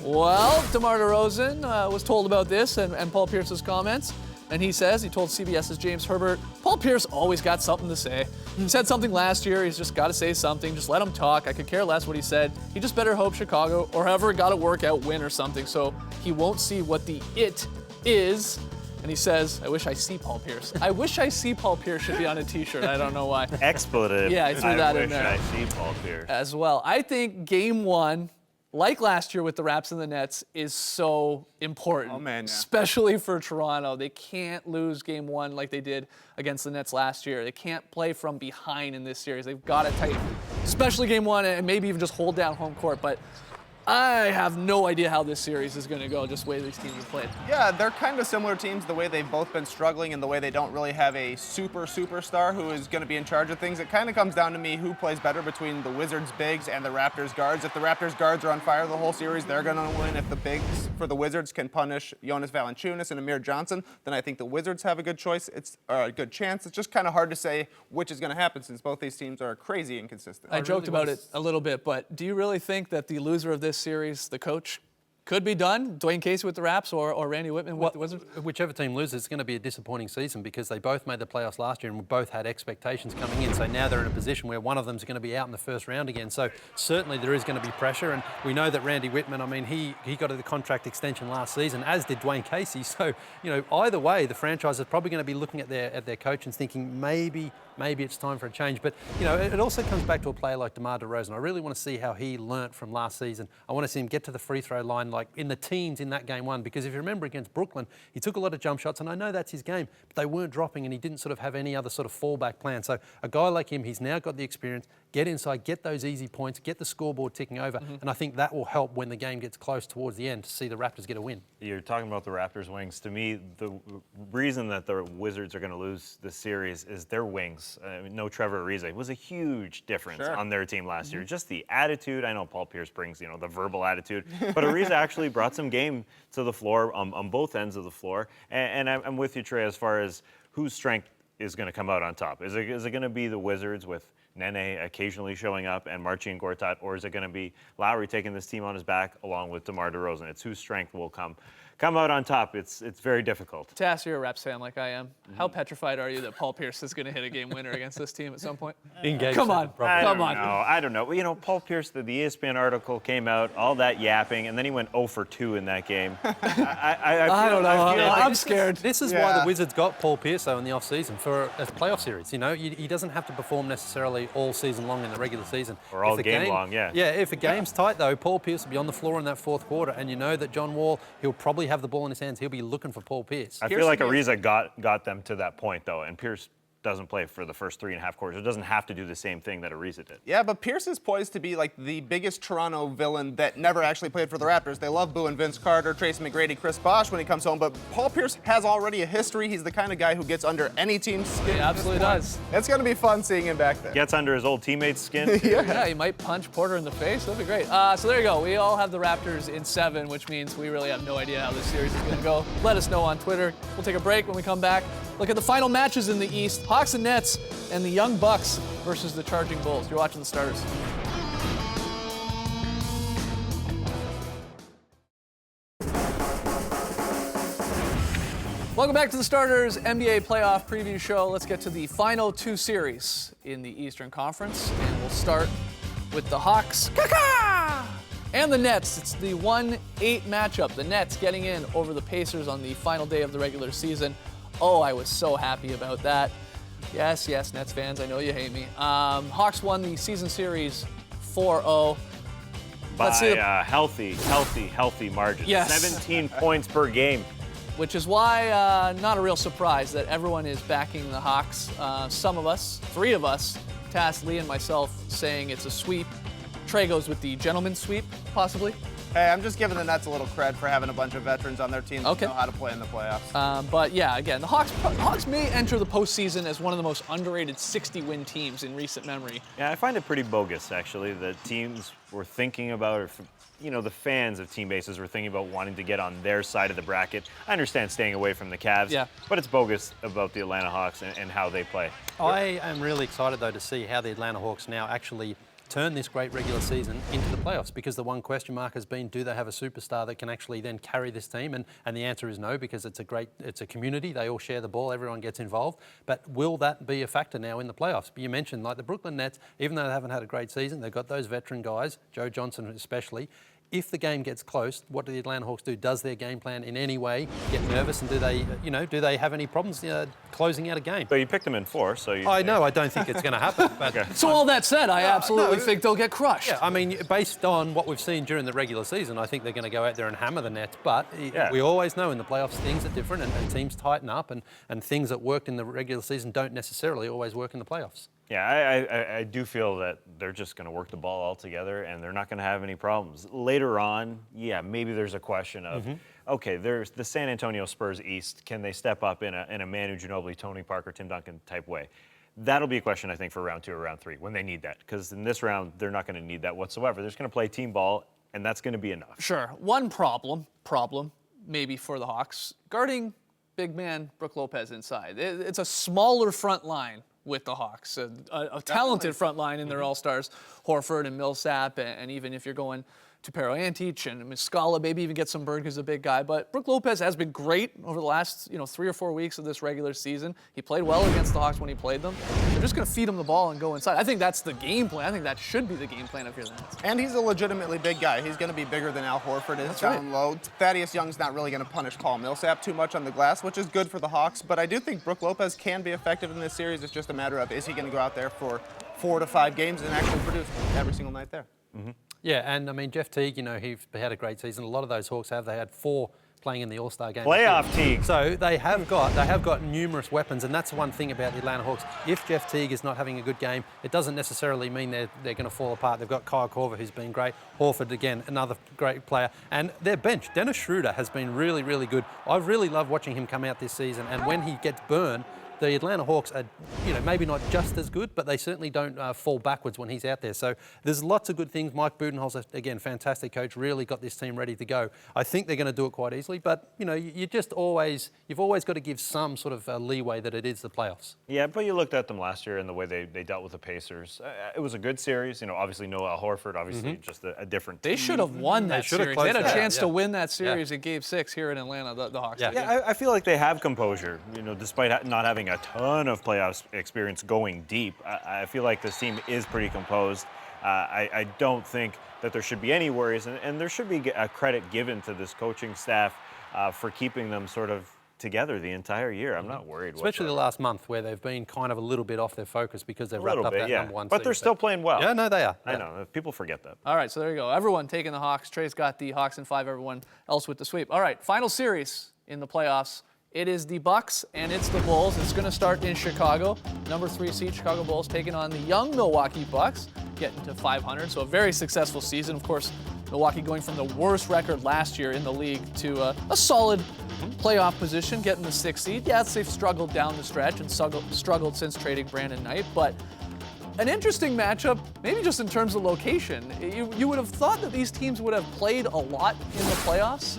Well, DeMar DeRozan was told about this and Paul Pierce's comments. And he told CBS's James Herbert, Paul Pierce always got something to say. He said something last year, he's just got to say something. Just let him talk. I could care less what he said. He just better hope Chicago or whoever got to work out win or something so he won't see what the it is. And he says, I wish I see Paul Pierce. I wish I see Paul Pierce should be on a t-shirt. I don't know why. Expletive. Yeah, I threw that in there. I wish I see Paul Pierce. As well. I think Game 1, like last year with the Raps and the Nets, is so important. Oh, man, yeah. Especially for Toronto. They can't lose Game 1 like they did against the Nets last year. They can't play from behind in this series. They've got to tighten, especially Game 1, and maybe even just hold down home court. But I have no idea how this series is going to go, just the way these teams have played. Yeah, they're kind of similar teams, the way they've both been struggling and the way they don't really have a superstar who is going to be in charge of things. It kind of comes down to me who plays better between the Wizards bigs and the Raptors guards. If the Raptors guards are on fire the whole series, they're going to win. If the bigs for the Wizards can punish Jonas Valanciunas and Amir Johnson, then I think the Wizards have a good choice. It's a good chance. It's just kind of hard to say which is going to happen since both these teams are crazy inconsistent. I joked about it a little bit, but do you really think that the loser of this series, the coach, could be done? Dwayne Casey with the Raps or Randy Whitman with the Wizards? Whichever team loses, it's going to be a disappointing season because they both made the playoffs last year and both had expectations coming in. So now they're in a position where one of them is going to be out in the first round again. So certainly there is going to be pressure. And we know that Randy Whitman, I mean, he got a contract extension last season, as did Dwayne Casey. So, you know, either way, the franchise is probably going to be looking at their coach and thinking maybe it's time for a change. But, you know, it also comes back to a player like DeMar DeRozan. I really want to see how he learnt from last season. I want to see him get to the free throw line like in the teens in that game one, because if you remember against Brooklyn, he took a lot of jump shots, and I know that's his game, but they weren't dropping, and he didn't sort of have any other sort of fallback plan. So a guy like him, he's now got the experience, get inside, get those easy points, get the scoreboard ticking over, and I think that will help when the game gets close towards the end to see the Raptors get a win. You're talking about the Raptors' wings. To me, the reason that the Wizards are going to lose this series is their wings. I mean, no Trevor Ariza. It was a huge difference on their team last year. Just the attitude. I know Paul Pierce brings, the verbal attitude, but Ariza actually brought some game to the floor on both ends of the floor. And I'm with you, Trey, as far as whose strength is going to come out on top. Is it going to be the Wizards with Nene occasionally showing up and Marcin Gortat, or is it going to be Lowry taking this team on his back along with DeMar DeRozan? It's whose strength will come out on top. It's very difficult. Tass, you're a Raps fan like I am. How petrified are you that Paul Pierce is going to hit a game winner against this team at some point? Come on. I don't know. Paul Pierce, the ESPN article came out, all that yapping, and then he went 0 for 2 in that game. I don't know. I'm scared. This is why the Wizards got Paul Pierce, though, in the offseason for a playoff series. He doesn't have to perform necessarily all season long in the regular season. Or all game long, yeah. Yeah, if a game's tight, though, Paul Pierce will be on the floor in that fourth quarter, and you know that John Wall, he'll probably have the ball in his hands. He'll be looking for Paul Pierce. I feel like Ariza got them to that point, though, and Pierce doesn't play for the first 3.5 quarters. It doesn't have to do the same thing that Ariza did. Yeah, but Pierce is poised to be like the biggest Toronto villain that never actually played for the Raptors. They love booing Vince Carter, Tracy McGrady, Chris Bosh when he comes home, but Paul Pierce has already a history. He's the kind of guy who gets under any team's skin. He absolutely does. It's going to be fun seeing him back there. Gets under his old teammate's skin. Yeah, he might punch Porter in the face. That'd be great. So there you go. We all have the Raptors in 7, which means we really have no idea how this series is going to go. Let us know on Twitter. We'll take a break. When we come back, look at the final matches in the East. Hawks and Nets and the Young Bucks versus the Charging Bulls. You're watching The Starters. Welcome back to The Starters NBA playoff preview show. Let's get to the final 2 series in the Eastern Conference, and we'll start with the Hawks and the Nets. It's the 1-8 matchup. The Nets getting in over the Pacers on the final day of the regular season. Oh, I was so happy about that. Yes, Nets fans, I know you hate me. Hawks won the season series 4-0. By a healthy margin. Yes. 17 points per game. Which is why not a real surprise that everyone is backing the Hawks. Some of us, 3 of us, Tass, Lee, and myself, saying it's a sweep. Trey goes with the gentleman's sweep, possibly. Hey, I'm just giving the Nets a little cred for having a bunch of veterans on their team that know how to play in the playoffs. But yeah, again, the Hawks may enter the postseason as one of the most underrated 60-win teams in recent memory. Yeah, I find it pretty bogus, actually, that teams were thinking about, or the fans of team bases were thinking about wanting to get on their side of the bracket. I understand staying away from the Cavs, but it's bogus about the Atlanta Hawks and how they play. I am really excited, though, to see how the Atlanta Hawks now actually turn this great regular season into the playoffs, because the one question mark has been, do they have a superstar that can actually then carry this team? And the answer is no, because it's a community. They all share the ball. Everyone gets involved. But will that be a factor now in the playoffs? You mentioned like the Brooklyn Nets, even though they haven't had a great season, they've got those veteran guys, Joe Johnson especially. If the game gets close, what do the Atlanta Hawks do? Does their game plan in any way get nervous, and do they have any problems closing out a game? So you picked them in 4, so you... I know, I don't think it's going to happen. But So all that said, I absolutely think they'll get crushed. Yeah, I mean, based on what we've seen during the regular season, I think they're going to go out there and hammer the Nets. But we always know in the playoffs things are different, and teams tighten up, and things that worked in the regular season don't necessarily always work in the playoffs. Yeah, I do feel that they're just going to work the ball all together, and they're not going to have any problems. Later on, yeah, maybe there's a question of, okay, there's the San Antonio Spurs East. Can they step up in a Manu Ginobili, Tony Parker, Tim Duncan type way? That'll be a question, I think, for round 2 or round 3 when they need that. Because in this round, they're not going to need that whatsoever. They're just going to play team ball, and that's going to be enough. Sure. One problem maybe for the Hawks, guarding big man Brook Lopez inside. It's a smaller front line with the Hawks, a talented front line in their all-stars, Horford and Millsap, and even if you're going to Pero Antic and Muscala, maybe even get some burn because he's a big guy. But Brook Lopez has been great over the last 3 or 4 weeks of this regular season. He played well against the Hawks when he played them. They're just going to feed him the ball and go inside. I think that's the game plan. I think that should be the game plan if you're the Nets. And he's a legitimately big guy. He's going to be bigger than Al Horford is That's down low. Thaddeus Young's not really going to punish Paul Millsap too much on the glass, which is good for the Hawks. But I do think Brook Lopez can be effective in this series. It's just a matter of, is he going to go out there for 4 to 5 games and actually produce every single night there? Yeah, and I mean, Jeff Teague, he had a great season. A lot of those Hawks have. They had 4 playing in the All-Star game. Playoff Teague. So they have got numerous weapons, and that's one thing about the Atlanta Hawks. If Jeff Teague is not having a good game, it doesn't necessarily mean they're going to fall apart. They've got Kyle Korver, who's been great. Horford, again, another great player. And their bench, Dennis Schroeder, has been really, really good. I've really loved watching him come out this season, and when he gets burned, the Atlanta Hawks are, maybe not just as good, but they certainly don't fall backwards when he's out there. So there's lots of good things. Mike Budenholzer, again, fantastic coach, really got this team ready to go. I think they're going to do it quite easily, but you've always got to give some sort of leeway that it is the playoffs. Yeah, but you looked at them last year and the way they dealt with the Pacers. It was a good series. Obviously no Al Horford, obviously just a different team. They should have won that series. They had a chance to win that series Yeah. in Game 6 here in Atlanta, the Hawks. Yeah. Yeah, I feel like they have composure, despite not having a ton of playoffs experience going deep. I feel like this team is pretty composed. I don't think that there should be any worries, and there should be a credit given to this coaching staff for keeping them sort of together the entire year. I'm not worried. Especially the last month where they've been kind of a little bit off their focus because they've wrapped up that number 1 But seed. they're still playing well. Yeah, no, they are. I know. People forget that. All right, so there you go. Everyone taking the Hawks. Trey's got the Hawks in 5, everyone else with the sweep. All right, final series in the playoffs. It is the Bucks and it's the Bulls. It's going to start in Chicago. Number 3 seed Chicago Bulls taking on the young Milwaukee Bucks, getting to 500. So a very successful season. Of course, Milwaukee going from the worst record last year in the league to a solid playoff position, getting the 6th seed. Yes, they've struggled down the stretch and struggled since trading Brandon Knight, but an interesting matchup, maybe just in terms of location. You would have thought that these teams would have played a lot in the playoffs.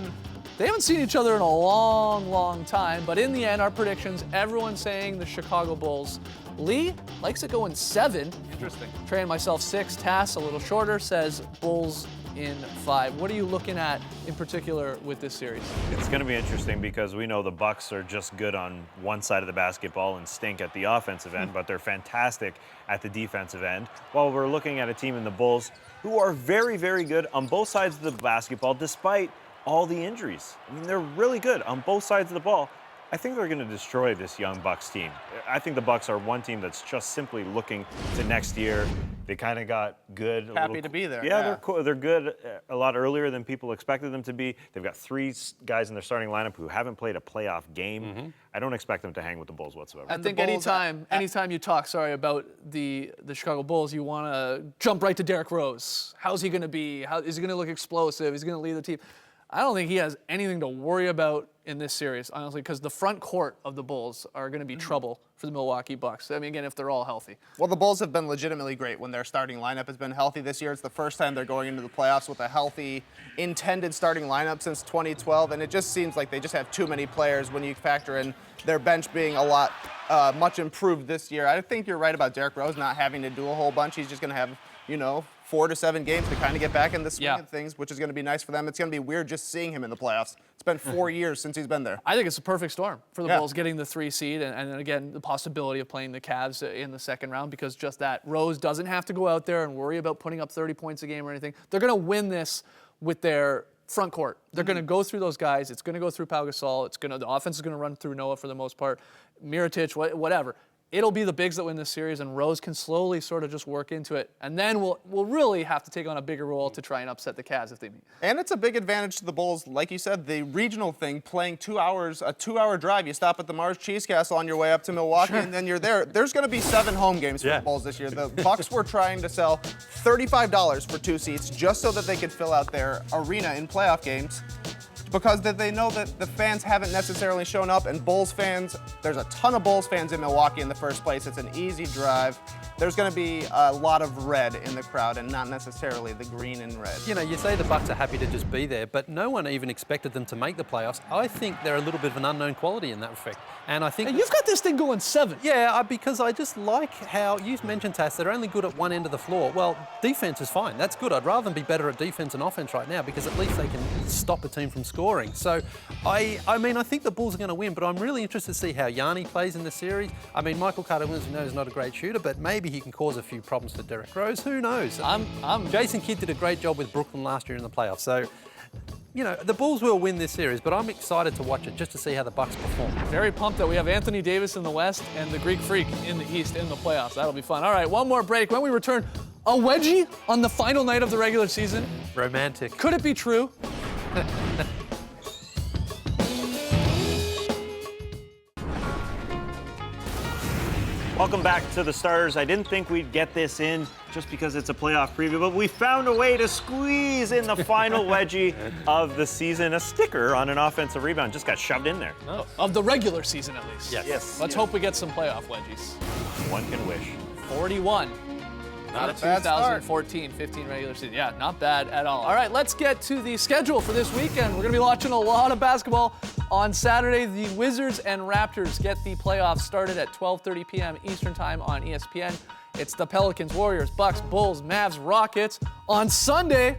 They haven't seen each other in a long, long time, but in the end, our predictions, everyone's saying the Chicago Bulls. Lee likes it going 7. Interesting. Trey and myself 6. Tass, a little shorter, says Bulls in 5. What are you looking at in particular with this series? It's going to be interesting because we know the Bucks are just good on one side of the basketball and stink at the offensive end, but they're fantastic at the defensive end. While we're looking at a team in the Bulls who are very, very good on both sides of the basketball, despite all the injuries. I mean, they're really good on both sides of the ball. I think they're going to destroy this young Bucks team. I think the Bucks are one team that's just simply looking to next year. They kind of got good. Happy to be there. Yeah, Yeah. they're good a lot earlier than people expected them to be. They've got 3 guys in their starting lineup who haven't played a playoff game. I don't expect them to hang with the Bulls whatsoever. I think anytime you talk, about the Chicago Bulls, you want to jump right to Derrick Rose. How's he going to be? How is he going to look explosive? Is he going to lead the team? I don't think he has anything to worry about in this series, honestly, because the front court of the Bulls are going to be trouble for the Milwaukee Bucks. I mean, again, if they're all healthy. Well, the Bulls have been legitimately great when their starting lineup has been healthy this year. It's the first time they're going into the playoffs with a healthy, intended starting lineup since 2012, and it just seems like they just have too many players when you factor in their bench being a lot, much improved this year. I think you're right about Derrick Rose not having to do a whole bunch. He's just going to have, 4 to 7 games to kind of get back in the swing of things, which is going to be nice for them. It's going to be weird just seeing him in the playoffs. It's been 4 years since he's been there. I think it's a perfect storm for the Bulls getting the 3 seed and then again, the possibility of playing the Cavs in the second round because just that Rose doesn't have to go out there and worry about putting up 30 points a game or anything. They're going to win this with their front court. They're going to go through those guys. It's going to go through Pau Gasol. The offense is going to run through Noah for the most part. Mirotic, whatever. it'll be the bigs that win this series, and Rose can slowly sort of just work into it. And then we'll really have to take on a bigger role to try and upset the Cavs if they meet. And it's a big advantage to the Bulls. Like you said, the regional thing, playing 2 hours, a 2-hour drive. You stop at the Mars Cheese Castle on your way up to Milwaukee, and then you're there. There's going to be 7 home games for the Bulls this year. The Bucks were trying to sell $35 for 2 seats just so that they could fill out their arena in playoff games, because they know that the fans haven't necessarily shown up, and Bulls fans, there's a ton of Bulls fans in Milwaukee in the first place. It's an easy drive. There's going to be a lot of red in the crowd and not necessarily the green and red. You know, you say the Bucks are happy to just be there, but no one even expected them to make the playoffs. I think they're a little bit of an unknown quality in that respect. And I think... And you've got this thing going 7. Yeah, because I just like how you mentioned, Tass, they're only good at one end of the floor. Well, defense is fine. That's good. I'd rather them be better at defense and offense right now, because at least they can stop a team from scoring. So, I mean, I think the Bulls are going to win, but I'm really interested to see how Yanni plays in the series. I mean, Michael Carter-Williams, we know, is not a great shooter, but maybe he can cause a few problems for Derrick Rose. Who knows? Jason Kidd did a great job with Brooklyn last year in the playoffs. So, you know, the Bulls will win this series, but I'm excited to watch it just to see how the Bucks perform. Very pumped that we have Anthony Davis in the West and the Greek Freak in the East in the playoffs. That'll be fun. All right, one more break. When we return, a wedgie on the final night of the regular season. Romantic. Could it be true? Welcome back to the Starters. I didn't think we'd get this in just because it's a playoff preview, but we found a way to squeeze in the final wedgie of the season. A sticker on an offensive rebound just got shoved in there. Oh, of the regular season, at least. Yes. Let's hope we get some playoff wedgies. One can wish. 41. Not a bad start. 2014-15 regular season. Yeah, not bad at all. All right, let's get to the schedule for this weekend. We're going to be watching a lot of basketball. On Saturday, the Wizards and Raptors get the playoffs started at 12:30 p.m. Eastern Time on ESPN. It's the Pelicans, Warriors, Bucks, Bulls, Mavs, Rockets. On Sunday,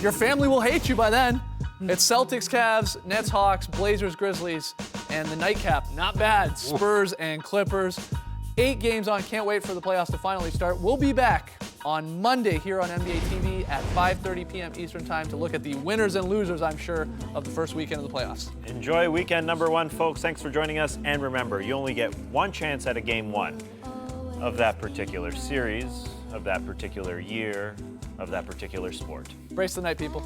your family will hate you by then. It's Celtics, Cavs, Nets, Hawks, Blazers, Grizzlies, and the nightcap, not bad, Spurs and Clippers. 8 games on. Can't wait for the playoffs to finally start. We'll be back on Monday here on NBA TV at 5:30 p.m. Eastern Time to look at the winners and losers, I'm sure, of the first weekend of the playoffs. Enjoy weekend number 1, folks. Thanks for joining us. And remember, you only get one chance at a game 1 of that particular series, of that particular year, of that particular sport. Brace the night, people.